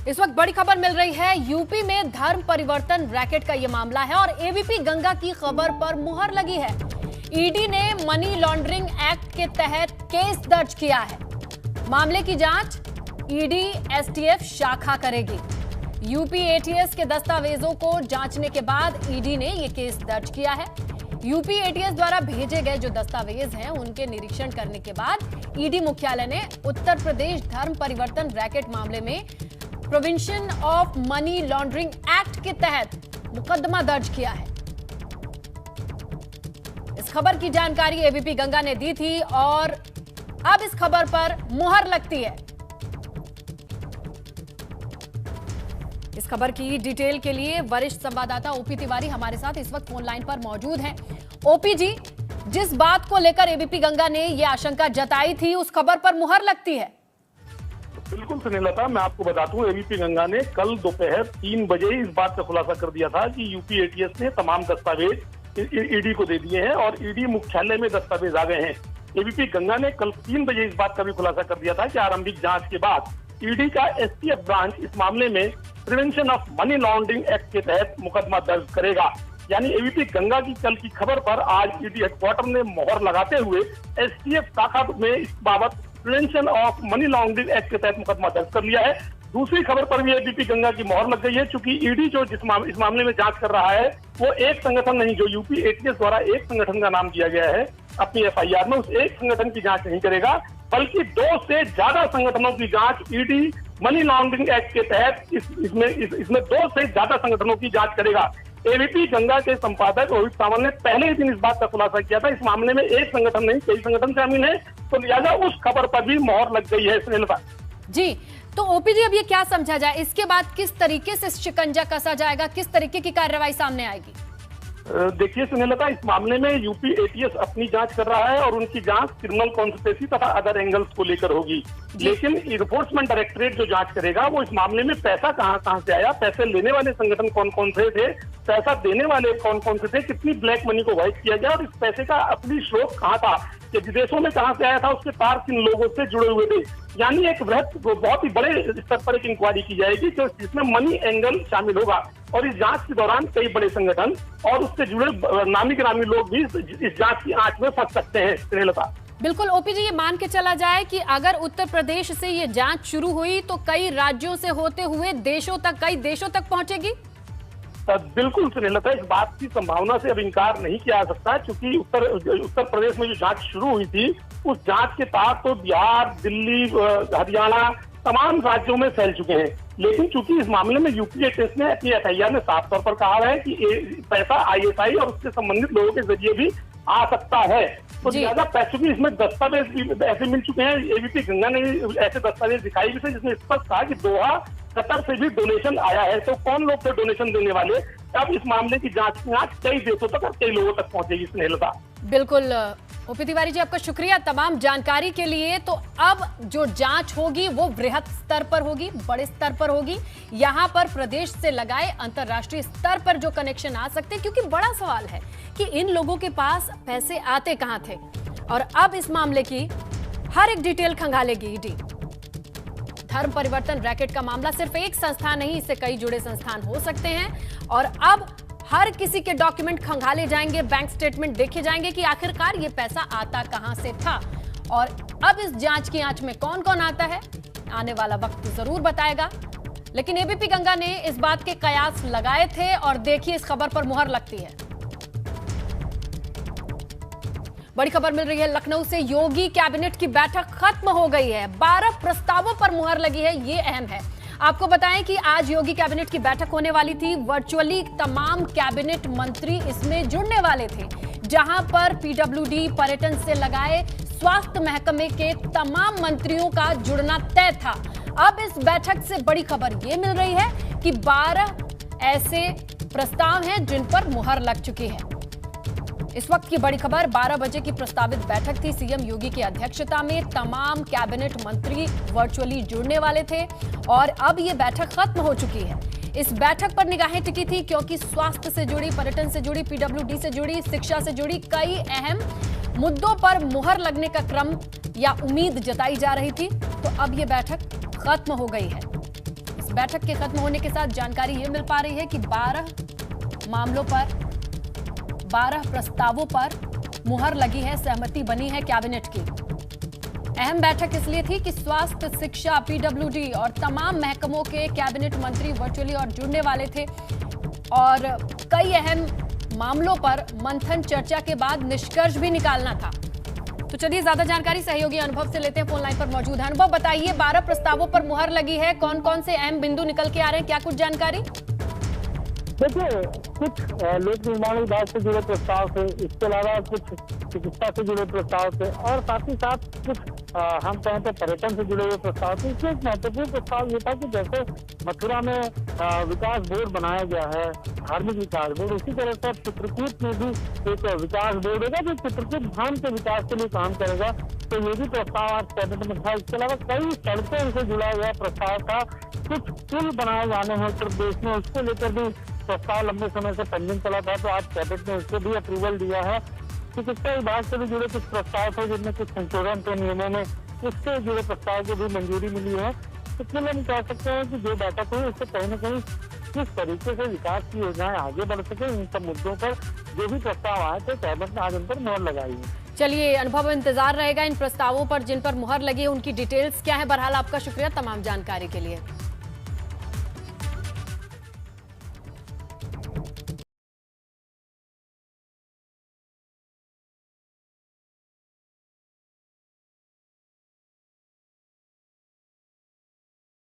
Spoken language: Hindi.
इस वक्त बड़ी खबर मिल रही है। यूपी में धर्म परिवर्तन रैकेट का यह मामला है और एबीपी गंगा की खबर पर मुहर लगी है। ईडी ने मनी लॉन्ड्रिंग एक्ट के तहत केस दर्ज किया है। मामले की जांच ईडी एसटीएफ शाखा करेगी। यूपी एटीएस के दस्तावेजों को जांचने के बाद ईडी ने यह केस दर्ज किया है। यूपी एटीएस द्वारा भेजे गए जो दस्तावेज हैं उनके निरीक्षण करने के बाद ईडी मुख्यालय ने उत्तर प्रदेश धर्म परिवर्तन रैकेट मामले में prevention of money laundering act के तहत मुकदमा दर्ज किया है। इस खबर की जानकारी एबीपी गंगा ने दी थी और अब इस खबर पर मुहर लगती है। इस खबर की डिटेल के लिए वरिष्ठ संवाददाता ओपी तिवारी हमारे साथ इस वक्त फोन लाइन पर मौजूद हैं। ओपी जी, जिस बात को लेकर एबीपी गंगा ने यह आशंका जताई थी उस खबर पर मुहर लगती है। बिल्कुल सुनीलता, मैं आपको बता दूं, एबीपी गंगा ने कल दोपहर 3 बजे इस बात का खुलासा कर दिया था कि यूपी एटीएस ने तमाम दस्तावेज ईडी को दे दिए हैं और ईडी मुख्यालय में दस्तावेज आ गए हैं। एबीपी गंगा ने कल 3 बजे इस बात का भी खुलासा कर दिया था कि आरंभिक जांच के बाद ईडी का एसटीएफ ब्रांच इस मामले में prevention of money laundering act के तहत मुकदमा दर्ज करेगा। यानी एबीपी गंगा की कल की खबर पर आज ईडी हेडक्वार्टर ने मोहर लगाते हुए एसटीएफ शाखा में इस बाबत prevention of money laundering act के तहत मुकदमा दर्ज कर लिया है। दूसरी खबर पर भी एबीपी गंगा की मोहर लग गई है, चूंकि ईडी जो इस मामले में जांच कर रहा है वो एक संगठन नहीं, जो यूपी एटीएस द्वारा एक संगठन का नाम दिया गया है अपनी एफआईआर में, उस एक संगठन की जांच नहीं करेगा बल्कि 2 से ज्यादा संगठनों की जांच ईडी मनी लॉन्ड्रिंग एक्ट के तहत इसमें 2 से ज्यादा संगठनों की जांच करेगा। एबीपी गंगा के संपादक रोहित सावंत ने पहले ही दिन इस बात का खुलासा किया था। इस मामले में एक संगठन नहीं, कई संगठन शामिल है, तो लिहाजा उस खबर पर भी मोहर लग गई है। सुनीलता जी, तो ओपी जी, अब ये क्या समझा जाए, इसके बाद किस तरीके से शिकंजा कसा जाएगा, किस तरीके की कार्रवाई सामने आएगी? देखिए सुनीलता, इस मामले में यूपी एटीएस अपनी जांच कर रहा है और उनकी जांच क्रिमिनल कॉन्स्पिरेसी तथा अदर एंगल्स को लेकर होगी। लेकिन इन्फोर्समेंट डायरेक्टरेट जो जांच करेगा वो इस मामले में पैसा कहां से आया, पैसे लेने वाले संगठन कौन कौन से थे, पैसा देने वाले कौन कौन से थे, कितनी ब्लैक मनी को व्हाइट किया गया और इस पैसे का असली स्रोत कहां था, कि विदेशों में कहां से आया था, उसके तार किन लोगों से जुड़े हुए थे। यानी एक बहुत ही बड़े स्तर पर एक इंक्वायरी की जाएगी जिसमें मनी एंगल शामिल होगा और इस जांच के दौरान कई बड़े संगठन और उससे जुड़े नामी गिरामी लोग भी इस जांच की आंच में फंस सकते हैं। श्रीलता बिल्कुल ओपी जी, ये मान के चला जाए कि अगर उत्तर प्रदेश से ये जांच शुरू हुई तो कई राज्यों से होते हुए कई देशों तक पहुंचेगी। बिल्कुल सुनीलता, इस बात की संभावना से अब इंकार नहीं किया जा सकता, क्योंकि उत्तर प्रदेश में जो जांच शुरू हुई थी उस जांच के तार तो बिहार, दिल्ली, हरियाणा तमाम राज्यों में फैल चुके हैं। लेकिन चूंकि इस मामले में यूपी एटीएस ने अपनी एफआईआर में साफ तौर पर कहा है कि पैसा आईएसआई और उससे संबंधित लोगों के जरिए भी आ सकता है, तो लिहाजा पैसों की इसमें दस्तावेज भी ऐसे मिल चुके हैं। एबीपी गंगा ने ऐसे दस्तावेज दिखाई भी थे जिसमें स्पष्ट कहा कि दोहा कतर से भी डोनेशन आया है। तो कौन लोग थे डोनेशन देने वाले, अब इस मामले की जांच कई देशों तक और कई लोगों तक पहुंचेगी। स्नेहलता बिल्कुल ओपी तिवारी जी, आपका शुक्रिया तमाम जानकारी के लिए। तो अब जो जांच होगी वो वृहद स्तर पर होगी, बड़े स्तर पर होगी। यहाँ पर प्रदेश से लगाए अंतर्राष्ट्रीय स्तर पर जो कनेक्शन आ सकते हैं, क्योंकि बड़ा सवाल है कि इन लोगों के पास पैसे आते कहां थे। और अब इस मामले की हर एक डिटेल खंगालेगी ईडी। धर्म परिवर्तन रैकेट का मामला सिर्फ एक संस्थान नहीं, इससे कई जुड़े संस्थान हो सकते हैं और अब हर किसी के डॉक्यूमेंट खंगाले जाएंगे, बैंक स्टेटमेंट देखे जाएंगे कि आखिरकार ये पैसा आता कहां से था। और अब इस जांच की आंच में कौन कौन आता है, आने वाला वक्त जरूर बताएगा। लेकिन एबीपी गंगा ने इस बात के कयास लगाए थे और देखिए इस खबर पर मुहर लगती है। बड़ी खबर मिल रही है लखनऊ से। योगी कैबिनेट की बैठक खत्म हो गई है, 12 प्रस्तावों पर मुहर लगी है, ये अहम है। आपको बताएं कि आज योगी कैबिनेट की बैठक होने वाली थी। वर्चुअली तमाम कैबिनेट मंत्री इसमें जुड़ने वाले थे, जहां पर पीडब्ल्यूडी, पर्यटन से लगाए स्वास्थ्य महकमे के तमाम मंत्रियों का जुड़ना तय था। अब इस बैठक से बड़ी खबर यह मिल रही है कि 12 ऐसे प्रस्ताव हैं जिन पर मुहर लग चुकी है। इस वक्त की बड़ी खबर, 12 बजे की प्रस्तावित बैठक थी। सीएम योगी की अध्यक्षता में तमाम कैबिनेट मंत्री वर्चुअली जुड़ने वाले थे और अब ये बैठक खत्म हो चुकी है। इस बैठक पर निगाहें टिकी थी क्योंकि स्वास्थ्य से जुड़ी, पर्यटन से जुड़ी, पीडब्ल्यूडी से जुड़ी, शिक्षा से जुड़ी कई अहम मुद्दों पर मुहर लगने का क्रम या उम्मीद जताई जा रही थी। तो अब ये बैठक खत्म हो गई है। इस बैठक के खत्म होने के साथ जानकारी ये मिल पा रही है कि 12 मामलों पर 12 प्रस्तावों पर मुहर लगी है, सहमति बनी है कैबिनेट की। अहम बैठक इसलिए थी कि स्वास्थ्य, शिक्षा, पीडब्ल्यूडी और तमाम महकमों के कैबिनेट मंत्री वर्चुअली और जुड़ने वाले थे और कई अहम मामलों पर मंथन चर्चा के बाद निष्कर्ष भी निकालना था। तो चलिए ज्यादा जानकारी सहयोगी अनुभव से लेते हैं, फोन लाइन पर मौजूद है। अनुभव बताइए, 12 प्रस्तावों पर मुहर लगी है, कौन कौन से अहम बिंदु निकल के आ रहे हैं, क्या कुछ जानकारी? देखिए, कुछ लोक निर्माण विभाग से जुड़े प्रस्ताव थे, इसके अलावा कुछ चिकित्सा से जुड़े प्रस्ताव थे और साथ ही साथ कुछ हम कहें तो पर्यटन से जुड़े हुए प्रस्ताव थे। इसमें एक महत्वपूर्ण प्रस्ताव ये था कि जैसे मथुरा में विकास बोर्ड बनाया गया है, धार्मिक विकास बोर्ड, उसी तरह से चित्रकूट में भी एक विकास बोर्ड होगा जो चित्रकूट धाम के विकास के लिए काम करेगा। तो ये भी प्रस्ताव आज कैबिनेट में था। इसके अलावा कई सड़कों से जुड़ा हुआ प्रस्ताव था, कुछ पुल बनाए जाने हैं उत्तर प्रदेश में, उसको लेकर भी प्रस्ताव लंबे समय से पेंडिंग चला था। तो आज कैबिनेट ने उसको भी अप्रूवल दिया है। चिकित्सा विभाग से भी जुड़े कुछ प्रस्ताव थे जिनमें कुछ संशोधन थे नियमों में, उससे जुड़े प्रस्ताव को भी मंजूरी मिली है। इसलिए हम कह सकते हैं कि जो बैठक हुई उससे कहीं न कहीं किस तरीके से विकास की योजनाएं आगे बढ़ सके, इन सब मुद्दों पर जो भी प्रस्ताव आए थे कैबिनेट ने आज उन पर मुहर लगाई है। चलिए, अनुभव इंतजार रहेगा इन प्रस्तावों पर जिन पर मुहर लगी है, उनकी डिटेल्स क्या है। बहरहाल आपका शुक्रिया तमाम जानकारी के लिए।